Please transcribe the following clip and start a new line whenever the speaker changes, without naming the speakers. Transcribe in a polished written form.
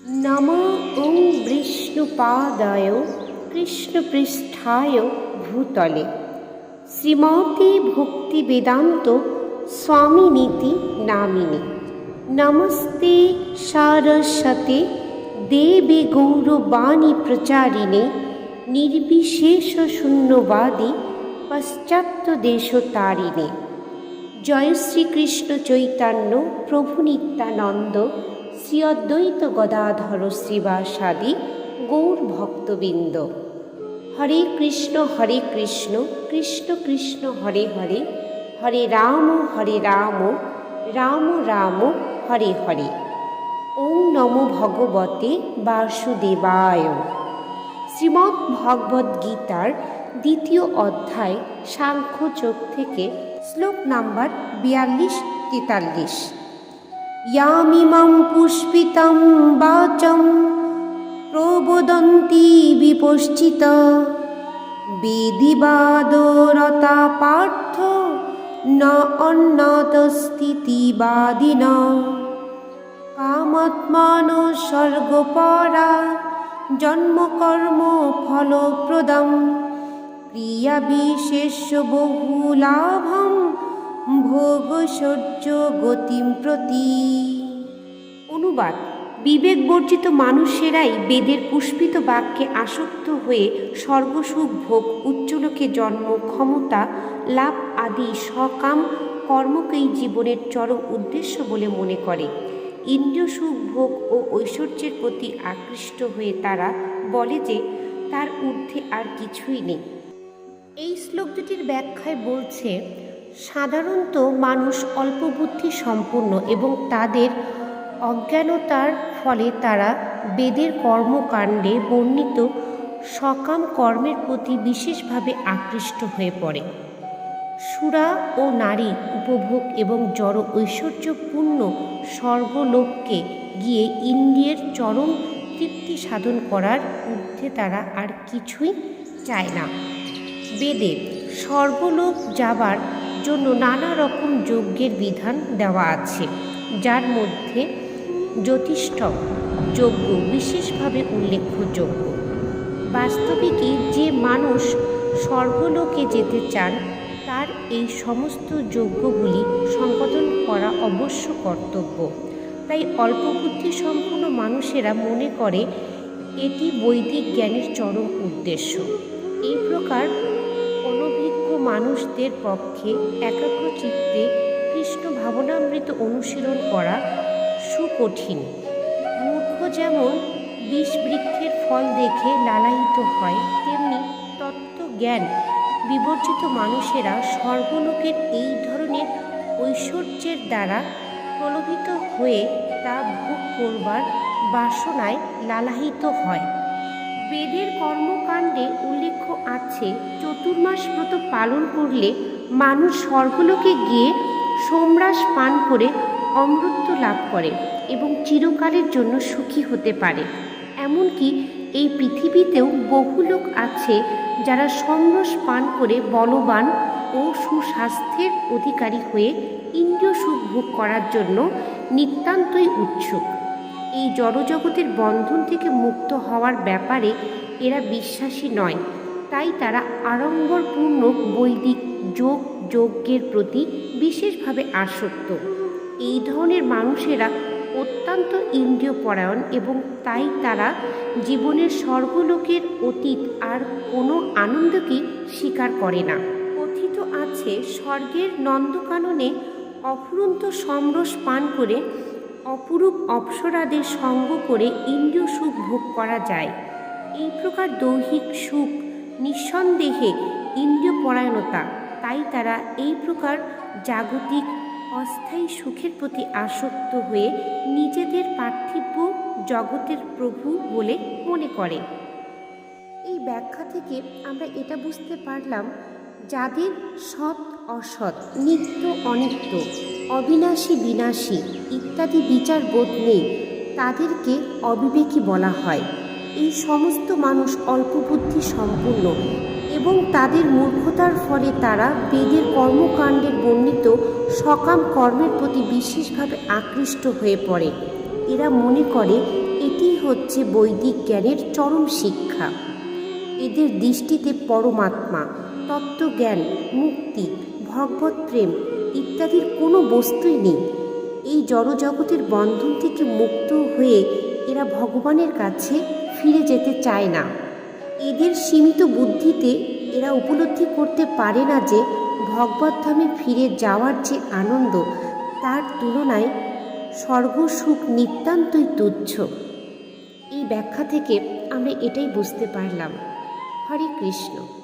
নমো ওং বিষ্ণুপাদায় কৃষ্ণপৃষ্ঠায় ভূতলে শ্রীমতী ভক্তিবেদান্ত স্বামিনীতি নামিনী। নমস্তে সারস্বতে দেবী গৌরবাণী প্রচারিণে নির্বিশেষ শূন্যবাদী পাশ্চাত্য দেশতারিণে। জয় শ্রীকৃষ্ণ চৈতন্য প্রভু নিত্যানন্দ শ্রী অদ্বৈত গদাধর শ্রীবাসাদি গৌর ভক্তবৃন্দ। হরে কৃষ্ণ কৃষ্ণ কৃষ্ণ হরে হরে, হরে রাম রাম রাম হরে হরে। ওং নমো ভগবতে বাসুদেবায়। শ্রীমদ্ ভগবদ গীতার দ্বিতীয় অধ্যায় সাংখ্যযোগ থেকে শ্লোক নাম্বার 42-43। ইয়ামিমাং পুষ্পিতং বাচং প্রবদন্তি বিপশ্চিতা বেদিবাদরতা পার্থ ন অন্নতস্থিতিবাদিনা কামাত্মানো স্বর্গপরা জন্মকর্ম ফলপ্রদম ক্রিয়া বিশেষ বহুলাভম ভোগৈশ্বর্য গতিম প্রতি। অনুবাদ: বিবেক বর্জিত মানুষেরাই বেদের পুষ্পিত বাক্যে আসক্ত হয়ে স্বর্গসুখ ভোগ, উচ্চলোকে জন্ম, ক্ষমতা লাভ আদি সকাম কর্মকেই জীবনের চরম উদ্দেশ্য বলে মনে করে। ইন্দ্রিয় সুখ ভোগ ও ঐশ্বর্যের প্রতি আকৃষ্ট হয়ে তারা বলে যে তার ঊর্ধ্বে আর কিছুই নেই। এই শ্লোক দুটির ব্যাখ্যায় বলছে, সাধারণত মানুষ অল্প বুদ্ধি সম্পন্ন এবং তাদের অজ্ঞানতার ফলে তারা বেদের কর্মকাণ্ডে বর্ণিত সকাম কর্মের প্রতি বিশেষভাবে আকৃষ্ট হয়ে পড়ে। সুরা ও নারী উপভোগ এবং জড় ঐশ্বর্যপূর্ণ স্বর্গলোককে গিয়ে ইন্দ্রিয়ের চরম তৃপ্তি সাধন করার ঊর্ধ্বে তারা আর কিছুই চায় না। বেদে স্বর্গলোক যাবার জন্য নানা রকম যজ্ঞের বিধান দেওয়া আছে, যার মধ্যে জ্যোতিষ্ঠ যজ্ঞ বিশেষভাবে উল্লেখযোগ্য। বাস্তবিকই যে মানুষ স্বর্গলোকে যেতে চান তার এই সমস্ত যজ্ঞগুলি সম্পাদন করা অবশ্য কর্তব্য। তাই অল্প বুদ্ধি সম্পন্ন মানুষেরা মনে করে এটি বৈদিক জ্ঞানের চরম উদ্দেশ্য। এই প্রকার অনভিজ্ঞ মানুষদের পক্ষে একাগ্র চিত্তে কৃষ্ণ ভাবনামৃত অনুশীলন করা সুকঠিন। মূর্খ যেমন বিষ বৃক্ষের ফল দেখে লালায়িত হয়, তেমনি তত্ত্বজ্ঞান বিবর্জিত মানুষেরা স্বর্গলোকের এই ধরনের ঐশ্বর্যের দ্বারা প্রলোভিত হয়ে তা ভোগ করবার বাসনায় লালায়িত হয়। বেদের কর্মকাণ্ডে উল্লেখ আছে, চতুর্মাস ব্রত পালন করলে মানুষ স্বর্গলোকে গিয়ে সোমরাস পান করে অমৃত লাভ করে এবং চিরকালের জন্য সুখী হতে পারে। এমনকি এই পৃথিবীতেও বহু লোক আছে যারা সোমরস পান করে বলবান ও সুস্বাস্থ্যের অধিকারী হয়ে ইন্দ্রিয় সুখ ভোগ করার জন্য নিতান্তই উৎসুক। এই জড়জগতের বন্ধন থেকে মুক্ত হওয়ার ব্যাপারে এরা বিশ্বাসী নয়, তাই তারা আড়ম্বরপূর্ণ বৈদিক যজ্ঞের প্রতি বিশেষভাবে আসক্ত। এই ধরনের মানুষেরা অত্যন্ত ইন্দ্রিয়পরায়ণ এবং তাই তারা জীবনের স্বর্গলোকের অতীত আর কোনো আনন্দকেই স্বীকার করে না। কথিত আছে, স্বর্গের নন্দকাননে অফুরন্ত সমরস পান করে অপরূপ অপ্সরাদের সঙ্গ করে ইন্দ্রিয় সুখ ভোগ করা যায়। এই প্রকার দৈহিক সুখ নিঃসন্দেহে ইন্দ্রিয়পরায়ণতা, তাই তারা এই প্রকার জাগতিক অস্থায়ী সুখের প্রতি আসক্ত হয়ে নিজেদের পার্থিব জগতের প্রভু বলে মনে করে। এই ব্যাখ্যা থেকে আমরা এটা বুঝতে পারলাম, যাদের সৎ অসৎ, নিত্য অনিত্য, অবিনাশী বিনাশী ইত্যাদি বিচার বোধ নেই, তাদেরকে অবিবেকী বলা হয়। এই সমস্ত মানুষ অল্প বুদ্ধি সম্পন্ন এবং তাদের মূর্খতার ফলে তারা বেদের কর্মকাণ্ডের বর্ণিত সকাম কর্মের প্রতি বিশেষভাবে আকৃষ্ট হয়ে পড়ে। এরা মনে করে এটি হচ্ছে বৈদিক জ্ঞানের চরম শিক্ষা। এদের দৃষ্টিতে পরমাত্মা, তত্ত্বজ্ঞান, মুক্তি, ভগবত প্রেম ইত্যাদির কোনো বস্তুই নেই। এই জড়জগতের বন্ধন থেকে মুক্ত হয়ে এরা ভগবানের কাছে ফিরে যেতে চায় না। এদের সীমিত বুদ্ধিতে এরা উপলব্ধি করতে পারে না যে ভগবদ্ধামে ফিরে যাওয়ার যে আনন্দ, তার তুলনায় স্বর্গসুখ নিতান্তই তুচ্ছ। এই ব্যাখ্যা থেকে আমরা এটাই বুঝতে পারলাম। হরে কৃষ্ণ।